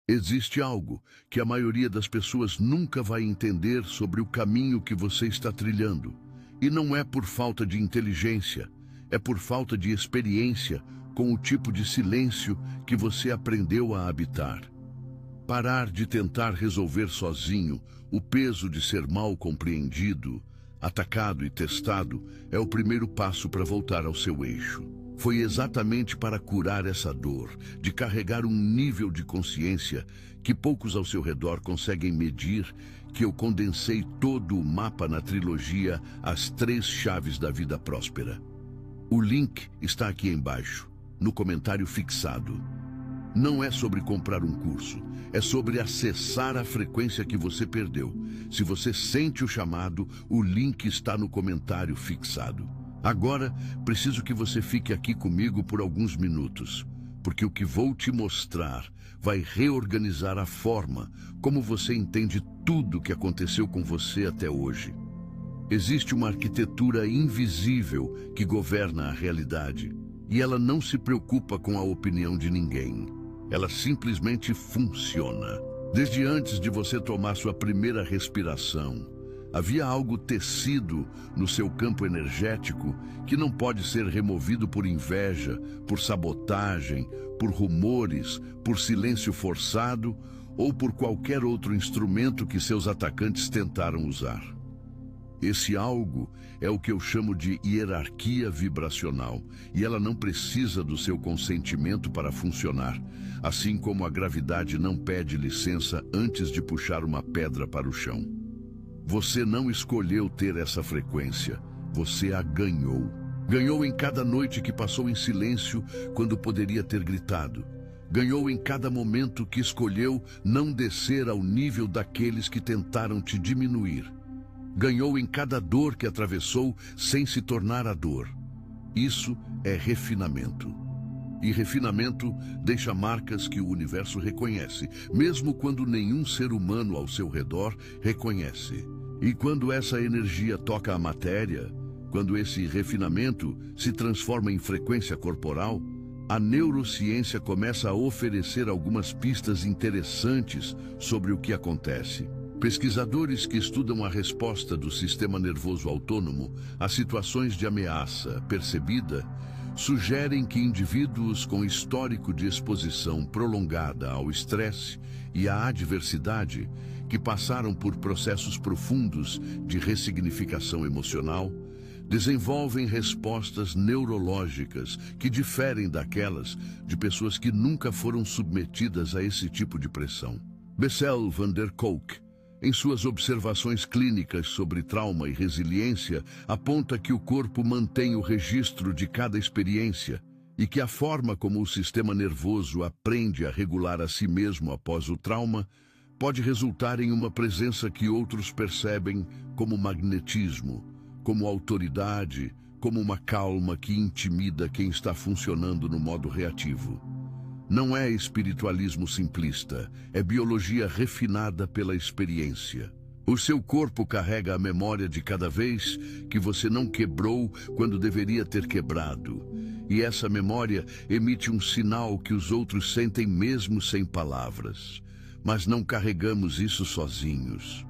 Existe algo que a maioria das pessoas nunca vai entender sobre o caminho que você está trilhando. E não é por falta de inteligência, é por falta de experiência com o tipo de silêncio que você aprendeu a habitar. Parar de tentar resolver sozinho o peso de ser mal compreendido, atacado e testado é o primeiro passo para voltar ao seu eixo. Foi exatamente para curar essa dor, de carregar um nível de consciência que poucos ao seu redor conseguem medir, que eu condensei todo o mapa na trilogia As Três Chaves da Vida Próspera. O link está aqui embaixo, no comentário fixado. Não é sobre comprar um curso, é sobre acessar a frequência que você perdeu. Se você sente o chamado, o link está no comentário fixado. Agora, preciso que você fique aqui comigo por alguns minutos, porque o que vou te mostrar vai reorganizar a forma como você entende tudo o que aconteceu com você até hoje. Existe uma arquitetura invisível que governa a realidade, e ela não se preocupa com a opinião de ninguém. Ela simplesmente funciona. Desde antes de você tomar sua primeira respiração, havia algo tecido no seu campo energético que não pode ser removido por inveja, por sabotagem, por rumores, por silêncio forçado ou por qualquer outro instrumento que seus atacantes tentaram usar. Esse algo é o que eu chamo de hierarquia vibracional, e ela não precisa do seu consentimento para funcionar, assim como a gravidade não pede licença antes de puxar uma pedra para o chão. Você não escolheu ter essa frequência, você a ganhou. Ganhou em cada noite que passou em silêncio quando poderia ter gritado. Ganhou em cada momento que escolheu não descer ao nível daqueles que tentaram te diminuir. Ganhou em cada dor que atravessou sem se tornar a dor. Isso é refinamento. E refinamento deixa marcas que o universo reconhece, mesmo quando nenhum ser humano ao seu redor reconhece. E quando essa energia toca a matéria, quando esse refinamento se transforma em frequência corporal, a neurociência começa a oferecer algumas pistas interessantes sobre o que acontece. Pesquisadores que estudam a resposta do sistema nervoso autônomo a situações de ameaça percebida sugerem que indivíduos com histórico de exposição prolongada ao estresse e à adversidade, que passaram por processos profundos de ressignificação emocional, desenvolvem respostas neurológicas que diferem daquelas de pessoas que nunca foram submetidas a esse tipo de pressão. Bessel van der Kolk, em suas observações clínicas sobre trauma e resiliência, aponta que o corpo mantém o registro de cada experiência e que a forma como o sistema nervoso aprende a regular a si mesmo após o trauma pode resultar em uma presença que outros percebem como magnetismo, como autoridade, como uma calma que intimida quem está funcionando no modo reativo. Não é espiritualismo simplista, é biologia refinada pela experiência. O seu corpo carrega a memória de cada vez que você não quebrou quando deveria ter quebrado. E essa memória emite um sinal que os outros sentem mesmo sem palavras. Mas não carregamos isso sozinhos.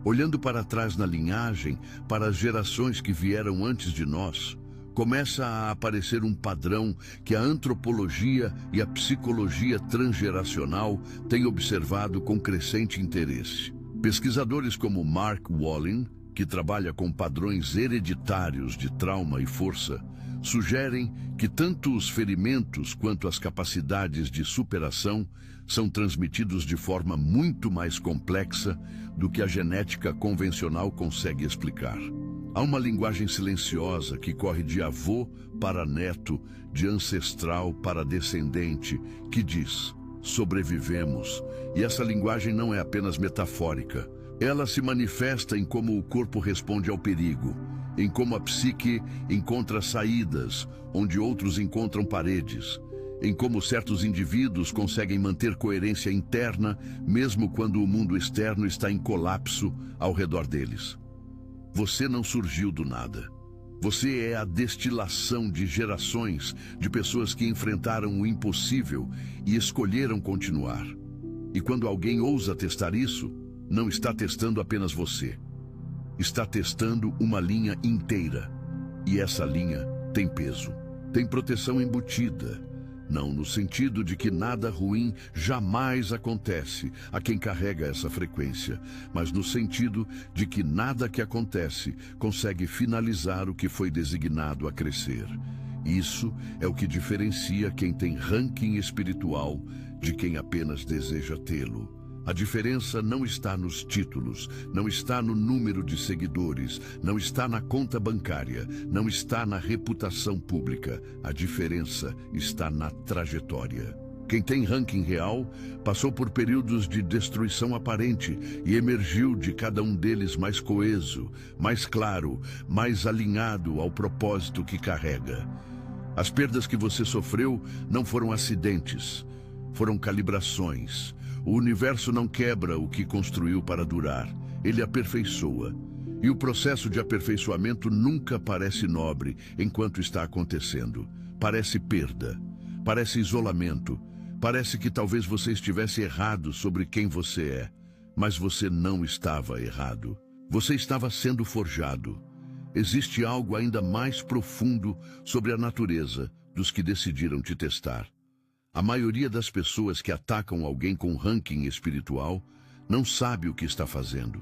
Olhando para trás na linhagem, para as gerações que vieram antes de nós, começa a aparecer um padrão que a antropologia e a psicologia transgeracional têm observado com crescente interesse. Pesquisadores como Mark Walling, que trabalha com padrões hereditários de trauma e força, sugerem que tanto os ferimentos quanto as capacidades de superação são transmitidos de forma muito mais complexa do que a genética convencional consegue explicar. Há uma linguagem silenciosa que corre de avô para neto, de ancestral para descendente, que diz: sobrevivemos. E essa linguagem não é apenas metafórica. Ela se manifesta em como o corpo responde ao perigo, em como a psique encontra saídas, onde outros encontram paredes, em como certos indivíduos conseguem manter coerência interna, mesmo quando o mundo externo está em colapso ao redor deles. Você não surgiu do nada. Você é a destilação de gerações de pessoas que enfrentaram o impossível e escolheram continuar. E quando alguém ousa testar isso, não está testando apenas você. Está testando uma linha inteira. E essa linha tem peso, tem proteção embutida. Não no sentido de que nada ruim jamais acontece a quem carrega essa frequência, mas no sentido de que nada que acontece consegue finalizar o que foi designado a crescer. Isso é o que diferencia quem tem ranking espiritual de quem apenas deseja tê-lo. A diferença não está nos títulos, não está no número de seguidores, não está na conta bancária, não está na reputação pública. A diferença está na trajetória. Quem tem ranking real passou por períodos de destruição aparente e emergiu de cada um deles mais coeso, mais claro, mais alinhado ao propósito que carrega. As perdas que você sofreu não foram acidentes, foram calibrações. O universo não quebra o que construiu para durar, ele aperfeiçoa. E o processo de aperfeiçoamento nunca parece nobre enquanto está acontecendo. Parece perda, parece isolamento, parece que talvez você estivesse errado sobre quem você é. Mas você não estava errado. Você estava sendo forjado. Existe algo ainda mais profundo sobre a natureza dos que decidiram te testar. A maioria das pessoas que atacam alguém com ranking espiritual não sabe o que está fazendo.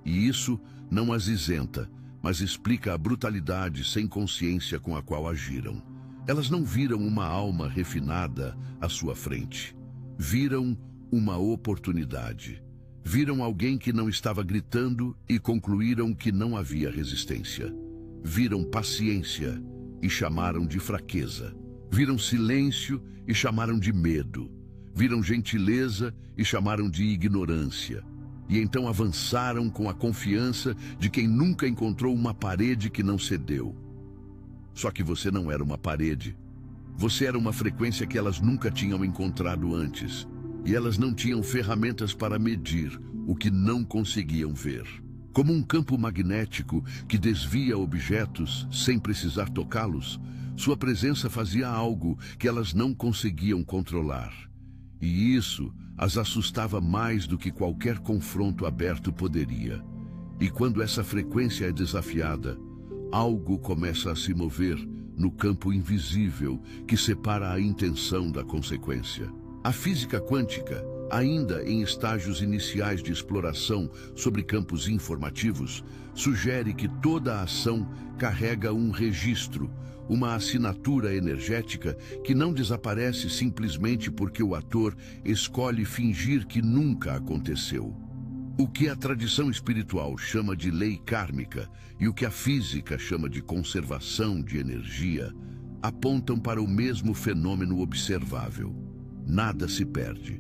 E isso não as isenta, mas explica a brutalidade sem consciência com a qual agiram. Elas não viram uma alma refinada à sua frente. Viram uma oportunidade. Viram alguém que não estava gritando e concluíram que não havia resistência. Viram paciência e chamaram de fraqueza. Viram silêncio e chamaram de medo. Viram gentileza e chamaram de ignorância. E então avançaram com a confiança de quem nunca encontrou uma parede que não cedeu. Só que você não era uma parede. Você era uma frequência que elas nunca tinham encontrado antes. E elas não tinham ferramentas para medir o que não conseguiam ver. Como um campo magnético que desvia objetos sem precisar tocá-los, sua presença fazia algo que elas não conseguiam controlar. E isso as assustava mais do que qualquer confronto aberto poderia. E quando essa frequência é desafiada, algo começa a se mover no campo invisível que separa a intenção da consequência. A física quântica, ainda em estágios iniciais de exploração sobre campos informativos, sugere que toda a ação carrega um registro, uma assinatura energética que não desaparece simplesmente porque o ator escolhe fingir que nunca aconteceu. O que a tradição espiritual chama de lei kármica e o que a física chama de conservação de energia apontam para o mesmo fenômeno observável. Nada se perde,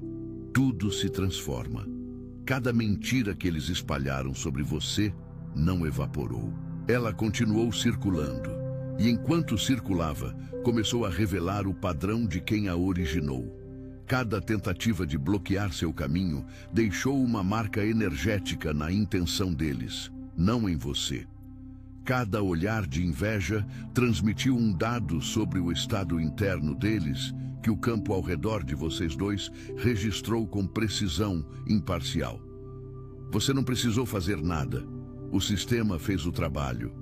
tudo se transforma. Cada mentira que eles espalharam sobre você não evaporou. Ela continuou circulando, e enquanto circulava, começou a revelar o padrão de quem a originou. Cada tentativa de bloquear seu caminho deixou uma marca energética na intenção deles, não em você. Cada olhar de inveja transmitiu um dado sobre o estado interno deles que o campo ao redor de vocês dois registrou com precisão imparcial. Você não precisou fazer nada. O sistema fez o trabalho.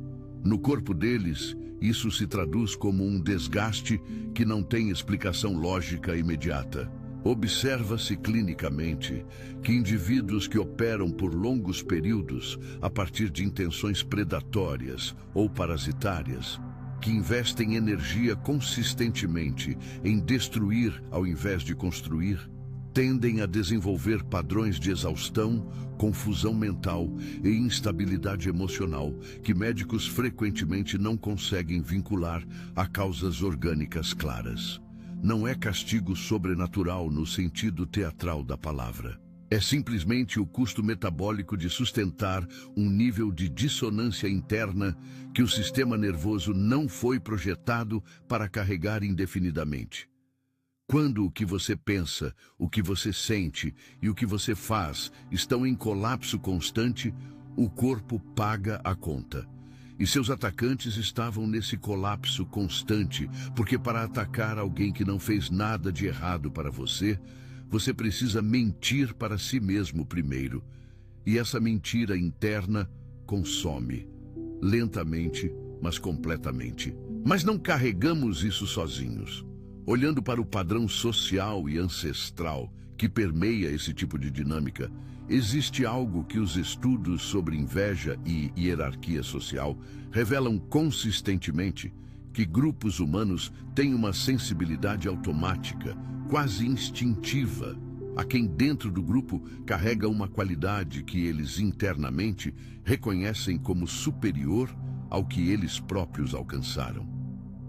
No corpo deles, isso se traduz como um desgaste que não tem explicação lógica imediata. Observa-se clinicamente que indivíduos que operam por longos períodos a partir de intenções predatórias ou parasitárias, que investem energia consistentemente em destruir ao invés de construir, tendem a desenvolver padrões de exaustão, confusão mental e instabilidade emocional que médicos frequentemente não conseguem vincular a causas orgânicas claras. Não é castigo sobrenatural no sentido teatral da palavra. É simplesmente o custo metabólico de sustentar um nível de dissonância interna que o sistema nervoso não foi projetado para carregar indefinidamente. Quando o que você pensa, o que você sente e o que você faz estão em colapso constante, o corpo paga a conta. E seus atacantes estavam nesse colapso constante, porque para atacar alguém que não fez nada de errado para você, você precisa mentir para si mesmo primeiro. E essa mentira interna consome, lentamente, mas completamente. Mas não carregamos isso sozinhos. Olhando para o padrão social e ancestral que permeia esse tipo de dinâmica, existe algo que os estudos sobre inveja e hierarquia social revelam consistentemente: que grupos humanos têm uma sensibilidade automática, quase instintiva, a quem dentro do grupo carrega uma qualidade que eles internamente reconhecem como superior ao que eles próprios alcançaram.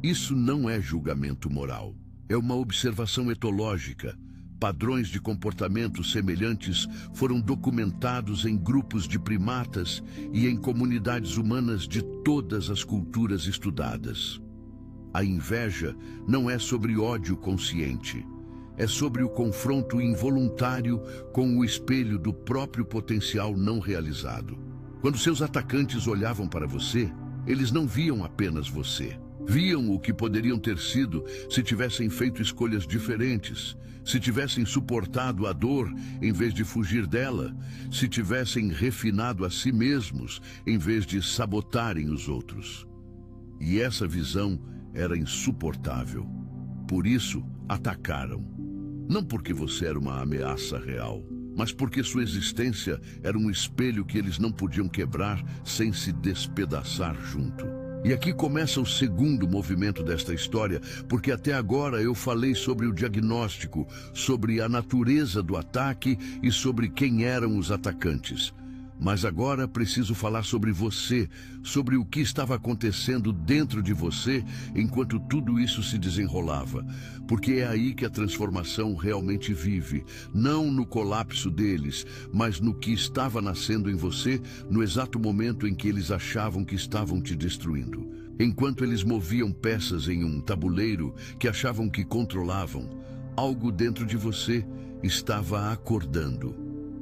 Isso não é julgamento moral, é uma observação etológica. Padrões de comportamento semelhantes foram documentados em grupos de primatas e em comunidades humanas de todas as culturas estudadas. A inveja não é sobre ódio consciente, é sobre o confronto involuntário com o espelho do próprio potencial não realizado. Quando seus atacantes olhavam para você, eles não viam apenas você. Viam o que poderiam ter sido se tivessem feito escolhas diferentes, se tivessem suportado a dor em vez de fugir dela, se tivessem refinado a si mesmos em vez de sabotarem os outros. E essa visão era insuportável. Por isso, atacaram. Não porque você era uma ameaça real, mas porque sua existência era um espelho que eles não podiam quebrar sem se despedaçar junto. E aqui começa o segundo movimento desta história, porque até agora eu falei sobre o diagnóstico, sobre a natureza do ataque e sobre quem eram os atacantes. Mas agora preciso falar sobre você, sobre o que estava acontecendo dentro de você enquanto tudo isso se desenrolava. Porque é aí que a transformação realmente vive, não no colapso deles, mas no que estava nascendo em você no exato momento em que eles achavam que estavam te destruindo. Enquanto eles moviam peças em um tabuleiro que achavam que controlavam, algo dentro de você estava acordando.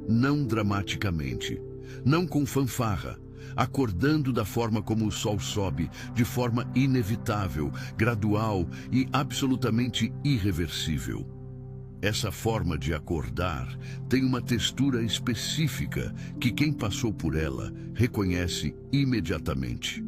Não dramaticamente, não com fanfarra, acordando da forma como o sol sobe, de forma inevitável, gradual e absolutamente irreversível. Essa forma de acordar tem uma textura específica que quem passou por ela reconhece imediatamente.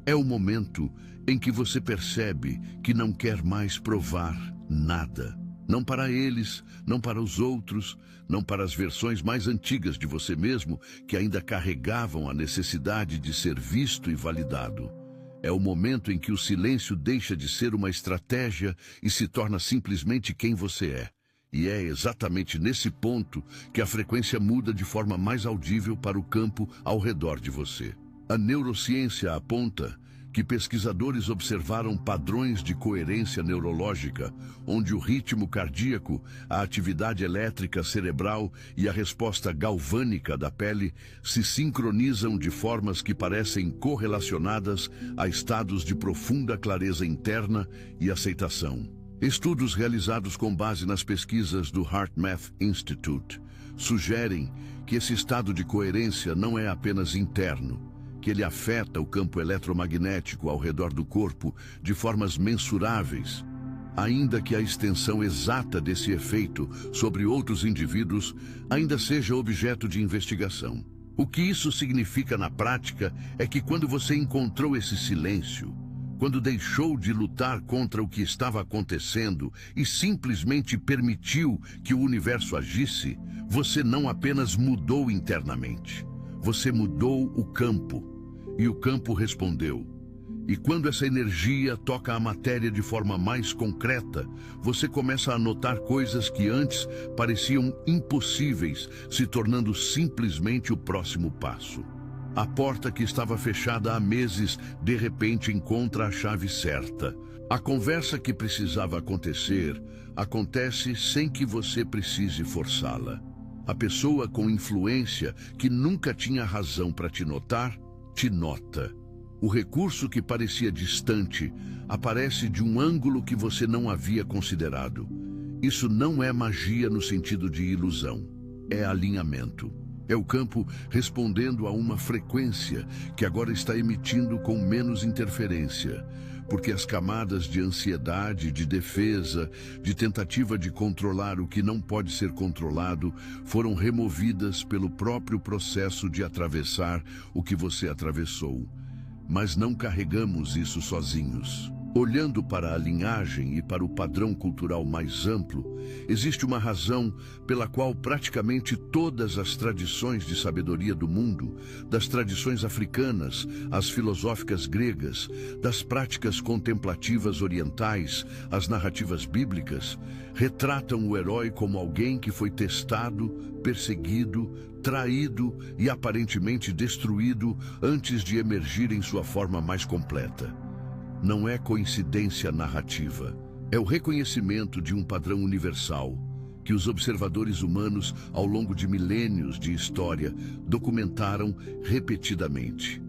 É o momento em que você percebe que não quer mais provar nada. Não para eles, não para os outros, não para as versões mais antigas de você mesmo que ainda carregavam a necessidade de ser visto e validado. É o momento em que o silêncio deixa de ser uma estratégia e se torna simplesmente quem você é. E é exatamente nesse ponto que a frequência muda de forma mais audível para o campo ao redor de você. A neurociência aponta que pesquisadores observaram padrões de coerência neurológica, onde o ritmo cardíaco, a atividade elétrica cerebral e a resposta galvânica da pele se sincronizam de formas que parecem correlacionadas a estados de profunda clareza interna e aceitação. Estudos realizados com base nas pesquisas do HeartMath Institute sugerem que esse estado de coerência não é apenas interno, que ele afeta o campo eletromagnético ao redor do corpo de formas mensuráveis, ainda que a extensão exata desse efeito sobre outros indivíduos ainda seja objeto de investigação. O que isso significa na prática é que quando você encontrou esse silêncio, quando deixou de lutar contra o que estava acontecendo e simplesmente permitiu que o universo agisse, você não apenas mudou internamente, você mudou o campo. E o campo respondeu. E quando essa energia toca a matéria de forma mais concreta, você começa a notar coisas que antes pareciam impossíveis, se tornando simplesmente o próximo passo. A porta que estava fechada há meses, de repente encontra a chave certa. A conversa que precisava acontecer, acontece sem que você precise forçá-la. A pessoa com influência que nunca tinha razão para te notar, te nota. O recurso que parecia distante aparece de um ângulo que você não havia considerado. Isso não é magia no sentido de ilusão, é alinhamento. É o campo respondendo a uma frequência que agora está emitindo com menos interferência, porque as camadas de ansiedade, de defesa, de tentativa de controlar o que não pode ser controlado, foram removidas pelo próprio processo de atravessar o que você atravessou. Mas não carregamos isso sozinhos. Olhando para a linhagem e para o padrão cultural mais amplo, existe uma razão pela qual praticamente todas as tradições de sabedoria do mundo, das tradições africanas, às filosóficas gregas, das práticas contemplativas orientais, às narrativas bíblicas, retratam o herói como alguém que foi testado, perseguido, traído e aparentemente destruído antes de emergir em sua forma mais completa. Não é coincidência narrativa, é o reconhecimento de um padrão universal que os observadores humanos, ao longo de milênios de história, documentaram repetidamente.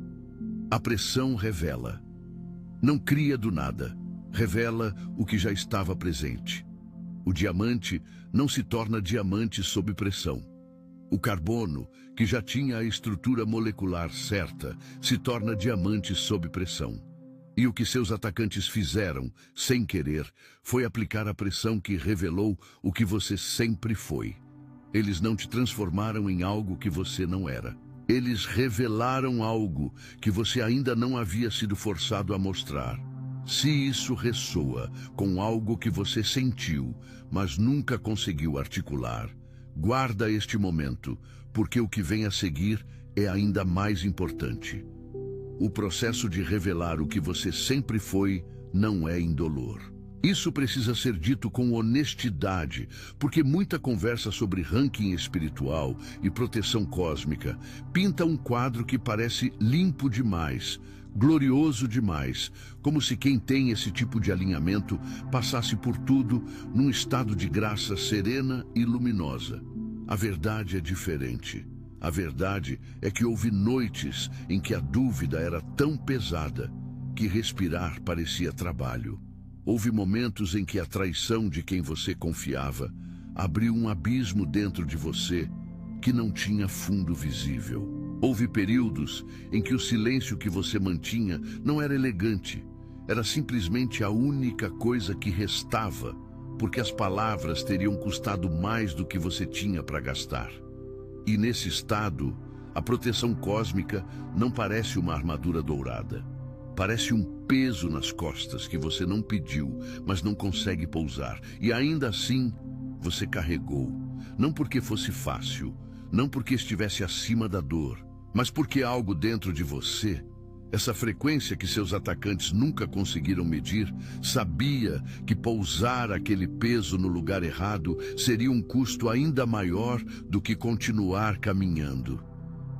A pressão revela. Não cria do nada, revela o que já estava presente. O diamante não se torna diamante sob pressão. O carbono, que já tinha a estrutura molecular certa, se torna diamante sob pressão. E o que seus atacantes fizeram, sem querer, foi aplicar a pressão que revelou o que você sempre foi. Eles não te transformaram em algo que você não era. Eles revelaram algo que você ainda não havia sido forçado a mostrar. Se isso ressoa com algo que você sentiu, mas nunca conseguiu articular, guarda este momento, porque o que vem a seguir é ainda mais importante. O processo de revelar o que você sempre foi não é indolor. Isso precisa ser dito com honestidade, porque muita conversa sobre ranking espiritual e proteção cósmica pinta um quadro que parece limpo demais, glorioso demais, como se quem tem esse tipo de alinhamento passasse por tudo num estado de graça serena e luminosa. A verdade é diferente. A verdade é que houve noites em que a dúvida era tão pesada que respirar parecia trabalho. Houve momentos em que a traição de quem você confiava abriu um abismo dentro de você que não tinha fundo visível. Houve períodos em que o silêncio que você mantinha não era elegante, era simplesmente a única coisa que restava, porque as palavras teriam custado mais do que você tinha para gastar. E nesse estado, a proteção cósmica não parece uma armadura dourada. Parece um peso nas costas que você não pediu, mas não consegue pousar. E ainda assim, você carregou. Não porque fosse fácil, não porque estivesse acima da dor, mas porque algo dentro de você, essa frequência que seus atacantes nunca conseguiram medir, sabia que pousar aquele peso no lugar errado seria um custo ainda maior do que continuar caminhando.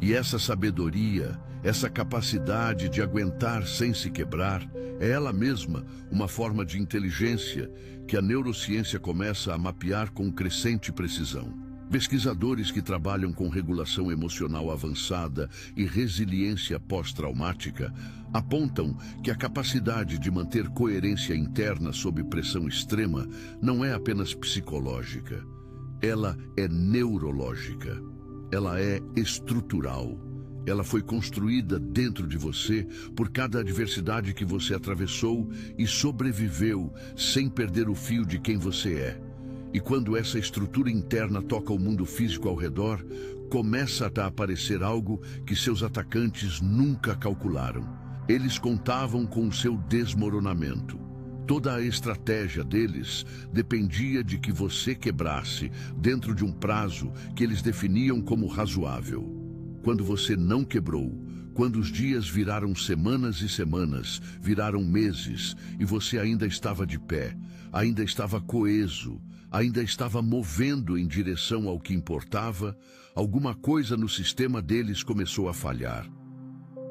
E essa sabedoria, essa capacidade de aguentar sem se quebrar, é ela mesma uma forma de inteligência que a neurociência começa a mapear com crescente precisão. Pesquisadores que trabalham com regulação emocional avançada e resiliência pós-traumática apontam que a capacidade de manter coerência interna sob pressão extrema não é apenas psicológica, ela é neurológica, ela é estrutural. Ela foi construída dentro de você por cada adversidade que você atravessou e sobreviveu sem perder o fio de quem você é. E quando essa estrutura interna toca o mundo físico ao redor, começa a aparecer algo que seus atacantes nunca calcularam. Eles contavam com o seu desmoronamento. Toda a estratégia deles dependia de que você quebrasse dentro de um prazo que eles definiam como razoável. Quando você não quebrou, quando os dias viraram semanas e semanas, viraram meses, e você ainda estava de pé, ainda estava coeso, ainda estava movendo em direção ao que importava, alguma coisa no sistema deles começou a falhar.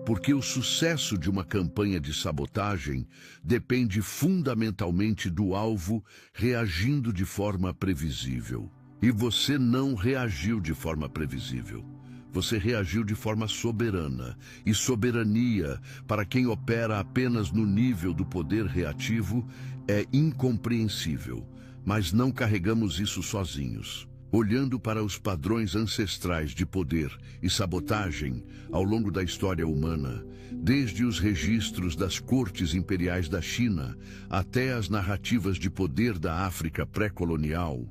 Porque o sucesso de uma campanha de sabotagem depende fundamentalmente do alvo reagindo de forma previsível. E você não reagiu de forma previsível. Você reagiu de forma soberana. E soberania, para quem opera apenas no nível do poder reativo, é incompreensível. Mas não carregamos isso sozinhos. Olhando para os padrões ancestrais de poder e sabotagem ao longo da história humana, desde os registros das cortes imperiais da China até as narrativas de poder da África pré-colonial,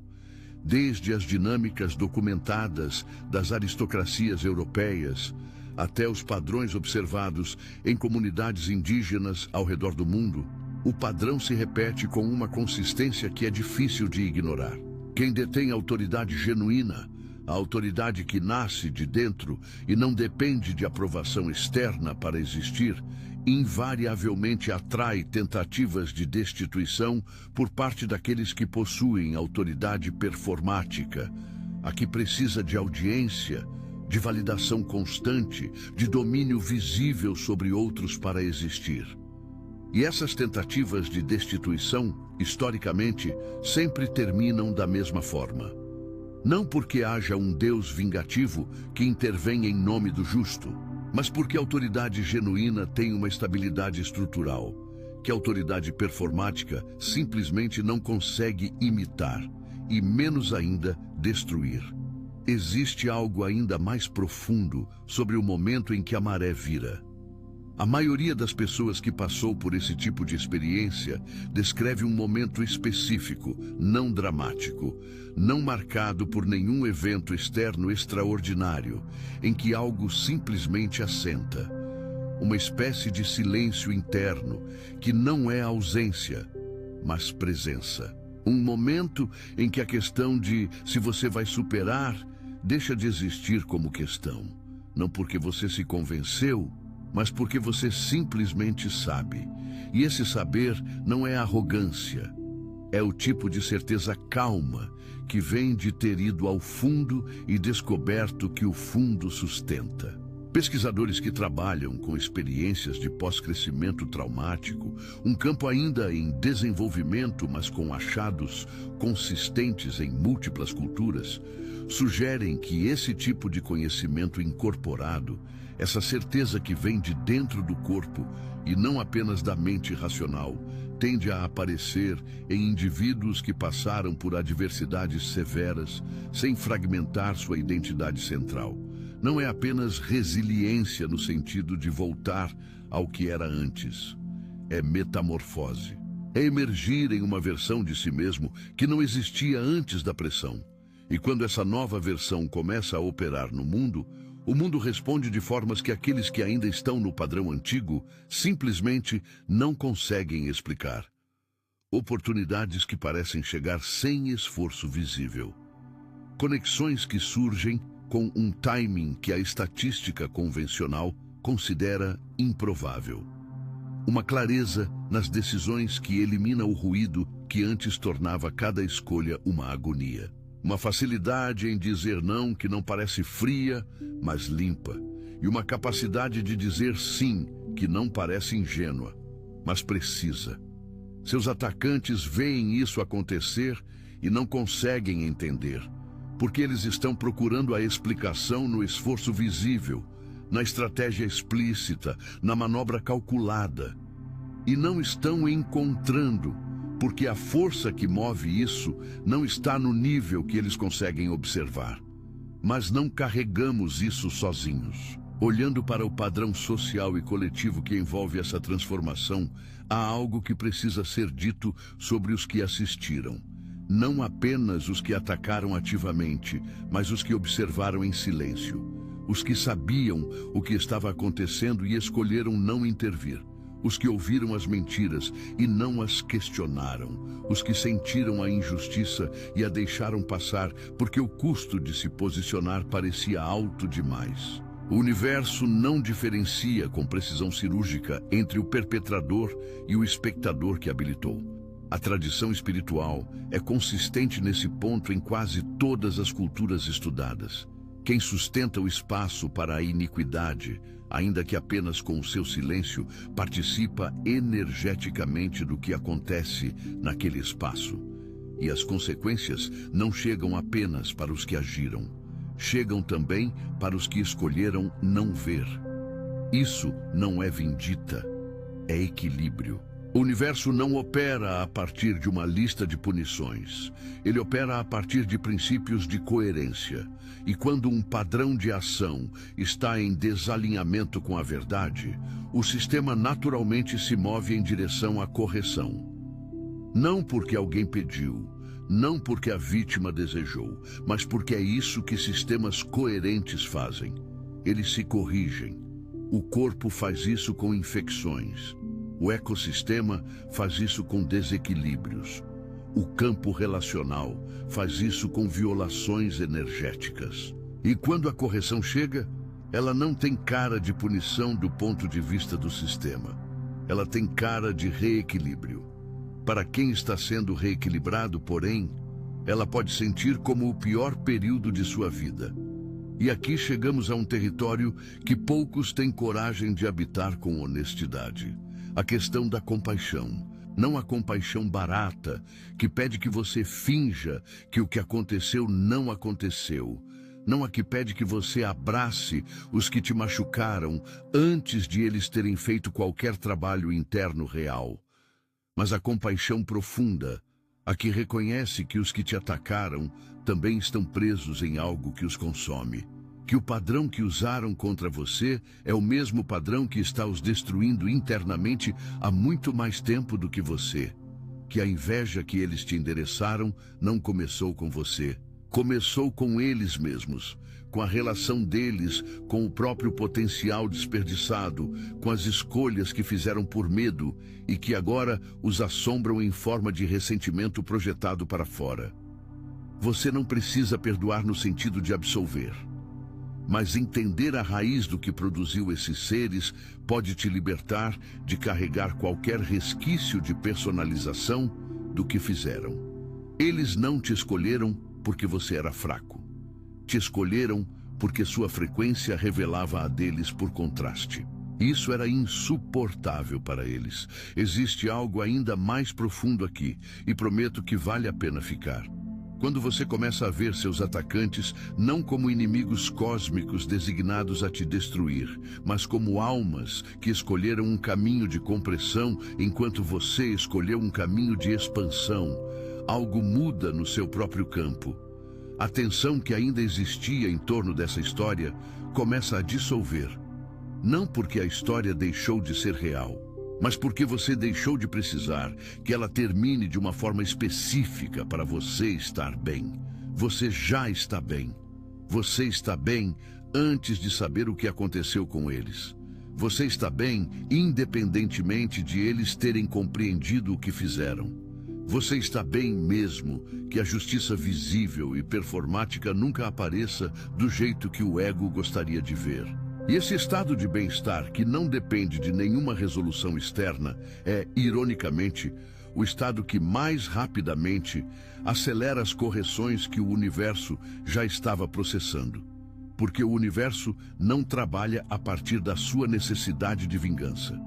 desde as dinâmicas documentadas das aristocracias europeias até os padrões observados em comunidades indígenas ao redor do mundo, o padrão se repete com uma consistência que é difícil de ignorar. Quem detém autoridade genuína, a autoridade que nasce de dentro e não depende de aprovação externa para existir, invariavelmente atrai tentativas de destituição por parte daqueles que possuem autoridade performática, a que precisa de audiência, de validação constante, de domínio visível sobre outros para existir. E essas tentativas de destituição, historicamente, sempre terminam da mesma forma. Não porque haja um Deus vingativo que intervém em nome do justo, mas porque a autoridade genuína tem uma estabilidade estrutural, que a autoridade performática simplesmente não consegue imitar, e menos ainda destruir. Existe algo ainda mais profundo sobre o momento em que a maré vira. A maioria das pessoas que passou por esse tipo de experiência descreve um momento específico, não dramático, não marcado por nenhum evento externo extraordinário, em que algo simplesmente assenta. Uma espécie de silêncio interno, que não é ausência, mas presença. Um momento em que a questão de se você vai superar deixa de existir como questão, não porque você se convenceu, mas porque você simplesmente sabe. E esse saber não é arrogância. É o tipo de certeza calma que vem de ter ido ao fundo e descoberto que o fundo sustenta. Pesquisadores que trabalham com experiências de pós-crescimento traumático, um campo ainda em desenvolvimento, mas com achados consistentes em múltiplas culturas, sugerem que esse tipo de conhecimento incorporado, essa certeza que vem de dentro do corpo e não apenas da mente racional, tende a aparecer em indivíduos que passaram por adversidades severas, sem fragmentar sua identidade central. Não é apenas resiliência no sentido de voltar ao que era antes. É metamorfose. É emergir em uma versão de si mesmo que não existia antes da pressão. E quando essa nova versão começa a operar no mundo, o mundo responde de formas que aqueles que ainda estão no padrão antigo simplesmente não conseguem explicar. Oportunidades que parecem chegar sem esforço visível. Conexões que surgem com um timing que a estatística convencional considera improvável. Uma clareza nas decisões que elimina o ruído que antes tornava cada escolha uma agonia. Uma facilidade em dizer não que não parece fria, mas limpa. E uma capacidade de dizer sim que não parece ingênua, mas precisa. Seus atacantes veem isso acontecer e não conseguem entender, porque eles estão procurando a explicação no esforço visível, na estratégia explícita, na manobra calculada. E não estão encontrando, porque a força que move isso não está no nível que eles conseguem observar. Mas não carregamos isso sozinhos. Olhando para o padrão social e coletivo que envolve essa transformação, há algo que precisa ser dito sobre os que assistiram. Não apenas os que atacaram ativamente, mas os que observaram em silêncio. Os que sabiam o que estava acontecendo e escolheram não intervir. Os que ouviram as mentiras e não as questionaram. Os que sentiram a injustiça e a deixaram passar porque o custo de se posicionar parecia alto demais. O universo não diferencia com precisão cirúrgica entre o perpetrador e o espectador que habilitou. A tradição espiritual é consistente nesse ponto em quase todas as culturas estudadas. Quem sustenta o espaço para a iniquidade, ainda que apenas com o seu silêncio, participa energeticamente do que acontece naquele espaço. E as consequências não chegam apenas para os que agiram, chegam também para os que escolheram não ver. Isso não é vindita, é equilíbrio. O universo não opera a partir de uma lista de punições. Ele opera a partir de princípios de coerência. E quando um padrão de ação está em desalinhamento com a verdade, o sistema naturalmente se move em direção à correção. Não porque alguém pediu, não porque a vítima desejou, mas porque é isso que sistemas coerentes fazem. Eles se corrigem. O corpo faz isso com infecções. O ecossistema faz isso com desequilíbrios. O campo relacional faz isso com violações energéticas. E quando a correção chega, ela não tem cara de punição do ponto de vista do sistema. Ela tem cara de reequilíbrio. Para quem está sendo reequilibrado, porém, ela pode sentir como o pior período de sua vida. E aqui chegamos a um território que poucos têm coragem de habitar com honestidade. A questão da compaixão. Não a compaixão barata, que pede que você finja que o que aconteceu não aconteceu. Não a que pede que você abrace os que te machucaram antes de eles terem feito qualquer trabalho interno real. Mas a compaixão profunda, a que reconhece que os que te atacaram também estão presos em algo que os consome. Que o padrão que usaram contra você é o mesmo padrão que está os destruindo internamente há muito mais tempo do que você. Que a inveja que eles te endereçaram não começou com você. Começou com eles mesmos, com a relação deles com o próprio potencial desperdiçado, com as escolhas que fizeram por medo e que agora os assombram em forma de ressentimento projetado para fora. Você não precisa perdoar no sentido de absolver. Mas entender a raiz do que produziu esses seres pode te libertar de carregar qualquer resquício de personalização do que fizeram. Eles não te escolheram porque você era fraco. Te escolheram porque sua frequência revelava a deles por contraste. Isso era insuportável para eles. Existe algo ainda mais profundo aqui, e prometo que vale a pena ficar. Quando você começa a ver seus atacantes não como inimigos cósmicos designados a te destruir, mas como almas que escolheram um caminho de compressão enquanto você escolheu um caminho de expansão, algo muda no seu próprio campo. A tensão que ainda existia em torno dessa história começa a dissolver. Não porque a história deixou de ser real, mas porque você deixou de precisar que ela termine de uma forma específica para você estar bem. Você já está bem. Você está bem antes de saber o que aconteceu com eles. Você está bem independentemente de eles terem compreendido o que fizeram. Você está bem mesmo que a justiça visível e performática nunca apareça do jeito que o ego gostaria de ver. E esse estado de bem-estar, que não depende de nenhuma resolução externa, é, ironicamente, o estado que mais rapidamente acelera as correções que o universo já estava processando. Porque o universo não trabalha a partir da sua necessidade de vingança.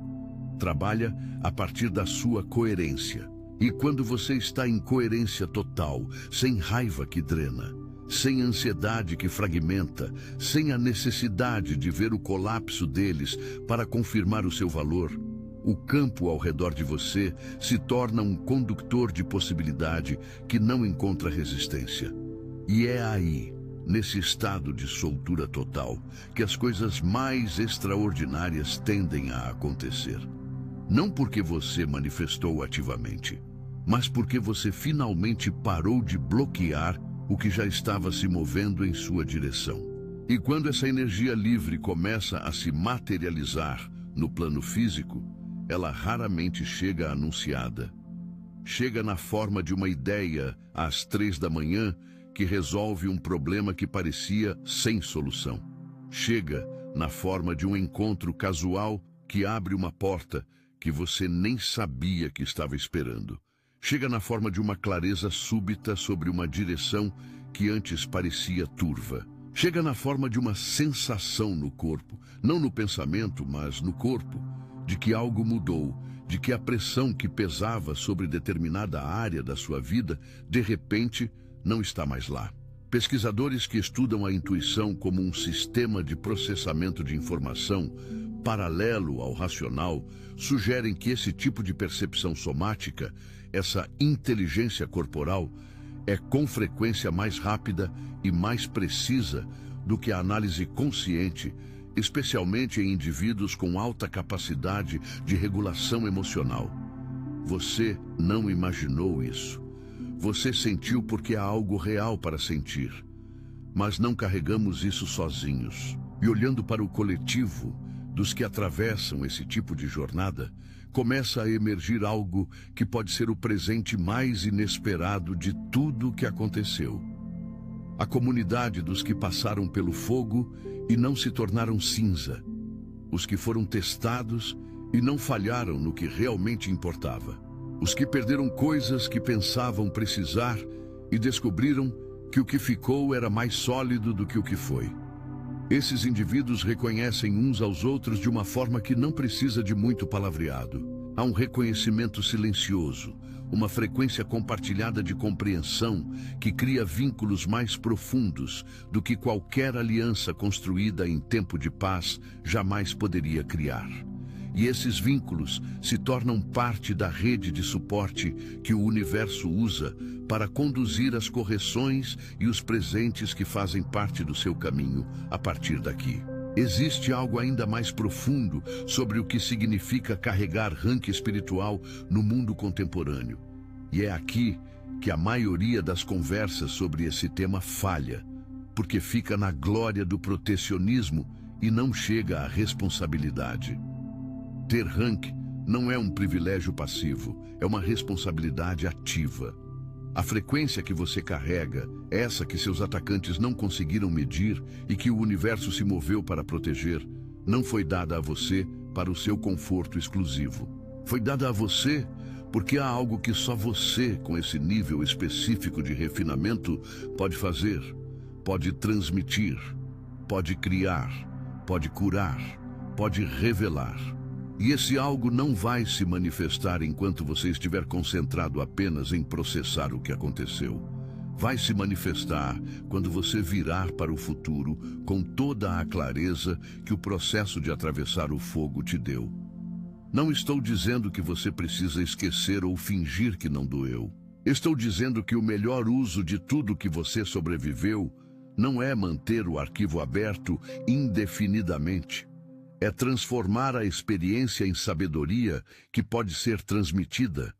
Trabalha a partir da sua coerência. E quando você está em coerência total, sem raiva que drena, sem ansiedade que fragmenta, sem a necessidade de ver o colapso deles para confirmar o seu valor, o campo ao redor de você se torna um condutor de possibilidade que não encontra resistência. E é aí, nesse estado de soltura total, que as coisas mais extraordinárias tendem a acontecer. Não porque você manifestou ativamente, mas porque você finalmente parou de bloquear o que já estava se movendo em sua direção. E quando essa energia livre começa a se materializar no plano físico, ela raramente chega anunciada. Chega na forma de uma ideia às 3 da manhã que resolve um problema que parecia sem solução. Chega na forma de um encontro casual que abre uma porta que você nem sabia que estava esperando. Chega na forma de uma clareza súbita sobre uma direção que antes parecia turva. Chega na forma de uma sensação no corpo, não no pensamento, mas no corpo, de que algo mudou, de que a pressão que pesava sobre determinada área da sua vida, de repente, não está mais lá. Pesquisadores que estudam a intuição como um sistema de processamento de informação paralelo ao racional, sugerem que esse tipo de percepção somática, essa inteligência corporal, é com frequência mais rápida e mais precisa do que a análise consciente, especialmente em indivíduos com alta capacidade de regulação emocional. Você não imaginou isso. Você sentiu porque há algo real para sentir. Mas não carregamos isso sozinhos. E olhando para o coletivo dos que atravessam esse tipo de jornada, começa a emergir algo que pode ser o presente mais inesperado de tudo o que aconteceu. A comunidade dos que passaram pelo fogo e não se tornaram cinza. Os que foram testados e não falharam no que realmente importava. Os que perderam coisas que pensavam precisar e descobriram que o que ficou era mais sólido do que o que foi. Esses indivíduos reconhecem uns aos outros de uma forma que não precisa de muito palavreado. Há um reconhecimento silencioso, uma frequência compartilhada de compreensão que cria vínculos mais profundos do que qualquer aliança construída em tempo de paz jamais poderia criar. E esses vínculos se tornam parte da rede de suporte que o universo usa para conduzir as correções e os presentes que fazem parte do seu caminho a partir daqui. Existe algo ainda mais profundo sobre o que significa carregar rank espiritual no mundo contemporâneo. E é aqui que a maioria das conversas sobre esse tema falha, porque fica na glória do protecionismo e não chega à responsabilidade. Ter rank não é um privilégio passivo, é uma responsabilidade ativa. A frequência que você carrega, essa que seus atacantes não conseguiram medir e que o universo se moveu para proteger, não foi dada a você para o seu conforto exclusivo. Foi dada a você porque há algo que só você, com esse nível específico de refinamento, pode fazer, pode transmitir, pode criar, pode curar, pode revelar. E esse algo não vai se manifestar enquanto você estiver concentrado apenas em processar o que aconteceu. Vai se manifestar quando você virar para o futuro com toda a clareza que o processo de atravessar o fogo te deu. Não estou dizendo que você precisa esquecer ou fingir que não doeu. Estou dizendo que o melhor uso de tudo que você sobreviveu não é manter o arquivo aberto indefinidamente. É transformar a experiência em sabedoria que pode ser transmitida,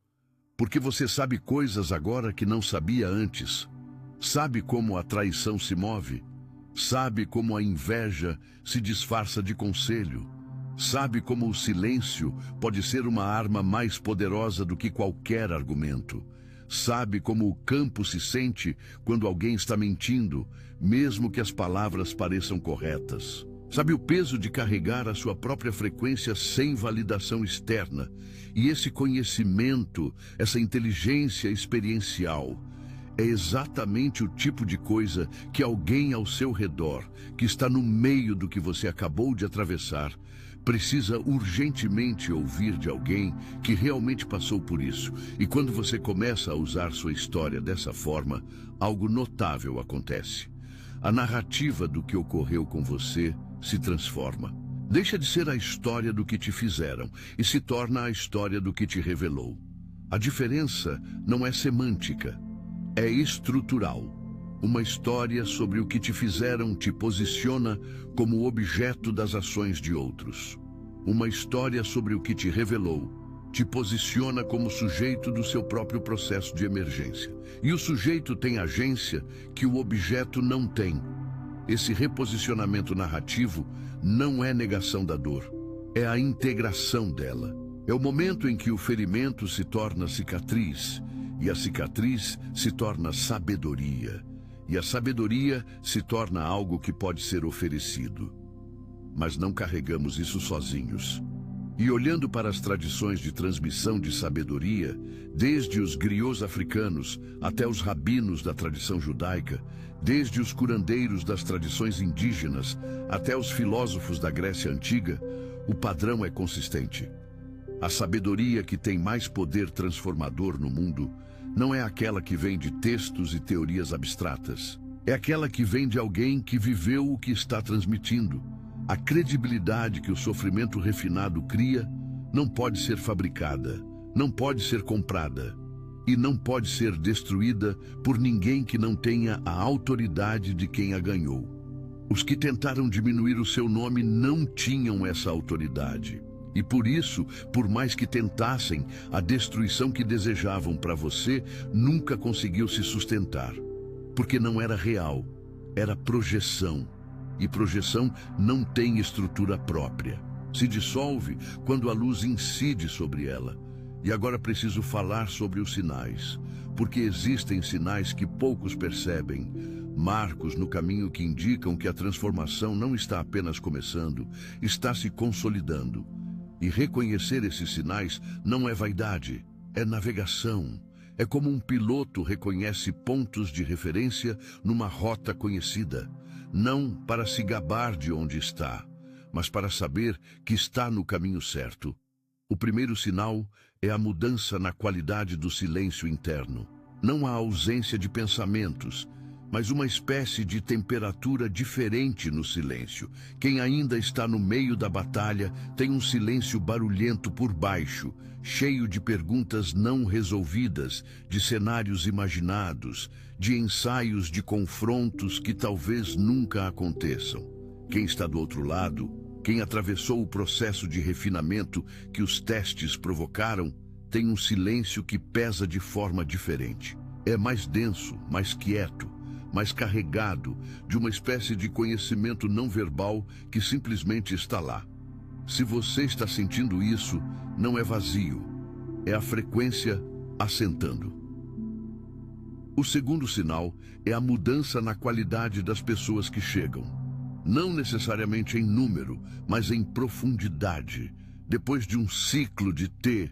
porque você sabe coisas agora que não sabia antes. Sabe como a traição se move, sabe como a inveja se disfarça de conselho, sabe como o silêncio pode ser uma arma mais poderosa do que qualquer argumento, sabe como o campo se sente quando alguém está mentindo, mesmo que as palavras pareçam corretas. Sabe o peso de carregar a sua própria frequência sem validação externa. E esse conhecimento, essa inteligência experiencial, é exatamente o tipo de coisa que alguém ao seu redor, que está no meio do que você acabou de atravessar, precisa urgentemente ouvir de alguém que realmente passou por isso. E quando você começa a usar sua história dessa forma, algo notável acontece. A narrativa do que ocorreu com você se transforma. Deixa de ser a história do que te fizeram e se torna a história do que te revelou. A diferença não é semântica, é estrutural. Uma história sobre o que te fizeram te posiciona como objeto das ações de outros. Uma história sobre o que te revelou te posiciona como sujeito do seu próprio processo de emergência. E o sujeito tem agência que o objeto não tem. Esse reposicionamento narrativo não é negação da dor, é a integração dela. É o momento em que o ferimento se torna cicatriz, e a cicatriz se torna sabedoria, e a sabedoria se torna algo que pode ser oferecido. Mas não carregamos isso sozinhos. E olhando para as tradições de transmissão de sabedoria, desde os griots africanos até os rabinos da tradição judaica, desde os curandeiros das tradições indígenas até os filósofos da Grécia Antiga, o padrão é consistente. A sabedoria que tem mais poder transformador no mundo não é aquela que vem de textos e teorias abstratas. É aquela que vem de alguém que viveu o que está transmitindo. A credibilidade que o sofrimento refinado cria não pode ser fabricada, não pode ser comprada e não pode ser destruída por ninguém que não tenha a autoridade de quem a ganhou. Os que tentaram diminuir o seu nome não tinham essa autoridade. E por isso, por mais que tentassem, a destruição que desejavam para você nunca conseguiu se sustentar. Porque não era real, era projeção. E projeção não tem estrutura própria. Se dissolve quando a luz incide sobre ela. E agora preciso falar sobre os sinais, porque existem sinais que poucos percebem, marcos no caminho que indicam que a transformação não está apenas começando, está se consolidando. E reconhecer esses sinais não é vaidade, é navegação. É como um piloto reconhece pontos de referência numa rota conhecida, não para se gabar de onde está, mas para saber que está no caminho certo. O primeiro sinal é a mudança na qualidade do silêncio interno. Não a ausência de pensamentos, mas uma espécie de temperatura diferente no silêncio. Quem ainda está no meio da batalha tem um silêncio barulhento por baixo, cheio de perguntas não resolvidas, de cenários imaginados, de ensaios de confrontos que talvez nunca aconteçam. Quem está do outro lado, quem atravessou o processo de refinamento que os testes provocaram, tem um silêncio que pesa de forma diferente. É mais denso, mais quieto, mais carregado de uma espécie de conhecimento não verbal que simplesmente está lá. Se você está sentindo isso, não é vazio, é a frequência assentando. O segundo sinal é a mudança na qualidade das pessoas que chegam. Não necessariamente em número, mas em profundidade. Depois de um ciclo de T,